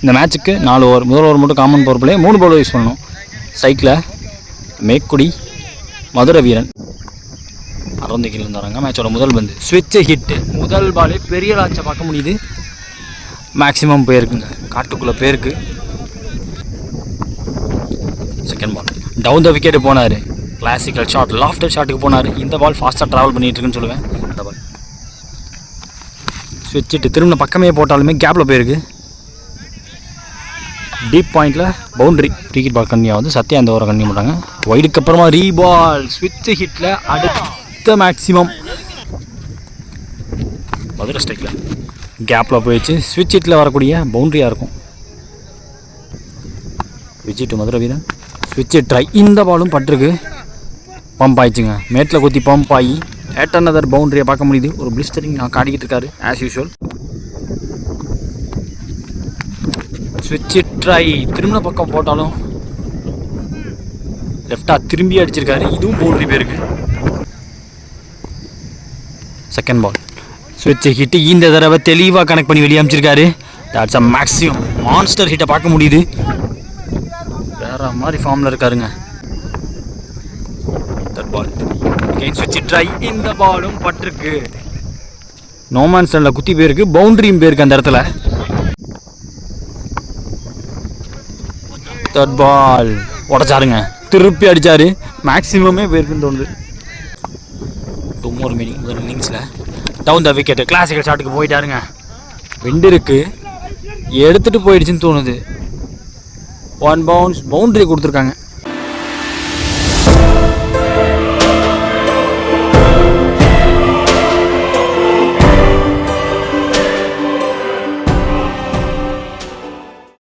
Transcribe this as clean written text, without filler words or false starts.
இந்த மேட்ச்சுக்கு 4 ஓவர். முதல் ஓவர் மட்டும் common power play, 3 bowler use பண்ணணும். சைக்கில் மேக்குடி மதுரை வீரன் அறந்தகில் இருந்தாங்க. மேட்சோட முதல் பந்து ஸ்விட்ச் ஹிட்டு. முதல் பாலே பெரிய லாட்சை பார்க்க முடியுது. மேக்ஸிமம் போயிருக்குங்க, காட்டுக்குள்ளே போயிருக்கு. Second ball down the wicket போனார். கிளாசிக்கல் ஷாட், லாஃப்டர் ஷாட்டுக்கு போனார். இந்த பால் ஃபாஸ்ட்டாக ட்ராவல் பண்ணிகிட்டு இருக்குன்னு சொல்லுவேன். இந்த பால் ஸ்விட்ச் ஹிட்டு. திரும்ப பக்கமே போட்டாலுமே கேப்பில் போயிருக்கு. டீப் பாயிண்டில் பவுண்ட்ரி. கிரிக்கெட் பால் கன்னியாக சத்யா இந்த ஓவரை கன்னியூ பண்ணுறாங்க. ஒய்டுக்கு அப்புறமா ரீபால் ஸ்விட்ச் ஹிட்டில் அடுத்த மேக்ஸிமம் மதுரை ஸ்ட்ரைக்கில் கேப்பில் போயிடுச்சு. ஸ்விட்ச் ஹிட்டில் வரக்கூடிய பவுண்ட்ரியாக இருக்கும். விஜய் டு மதுரை வீரன் ஸ்விட்ச் ட்ரை. இந்த பாலும் பட்டிருக்கு. பம்ப் ஆயிடுச்சுங்க. மேட்டில் குத்தி பம்ப் ஆகி ஏட் அனதர் பவுண்ட்ரியை பார்க்க முடியுது. ஒரு பிளிஸ்டரிங் நான் காட்டிக்கிட்டு இருக்காரு ஆஸ் யூஷுவல். ஸ்விட்ச் ட்ரை. திரும்ப பக்கம் போட்டாலும் லெஃப்டாக திரும்பி அடிச்சிருக்காரு. இதுவும் பவுண்ட்ரி போயிருக்கு. செகண்ட் பால் ஸ்விட்ச் ஹிட்டு. இந்த தடவை தெளிவாக கனெக்ட் பண்ணி வெளியே அமைச்சிருக்காரு. தட்ஸ் அ மேக்ஸிமம் மான்ஸ்டர் ஹிட்டை பார்க்க முடியுது. வேற மாதிரி ஃபார்மில் இருக்காருங்க. தட் பால் அகைன் ஸ்விட்ச் ட்ரை. இந்த பாலும் பட்டிருக்கு. நோமேன் ஸ்டாண்டில் குத்தி போயிருக்கு. பவுண்டரியும் போயிருக்கு அந்த இடத்துல. தட் பால் உடச்சாருங்க, திருப்பி அடித்தார். மேக்ஸிமமே போயிருக்குன்னு தோணுது. 2 more மீனிங் முதல் இன்னிங்ஸில் டவுன் த விக்கெட்டு. கிளாசிக்கல் ஷாட்டுக்கு போயிட்டாருங்க. விண்டு இருக்குது, எடுத்துகிட்டு போயிடுச்சுன்னு தோணுது. 1 பவுன்ஸ் பவுண்ட்ரி கொடுத்துருக்காங்க.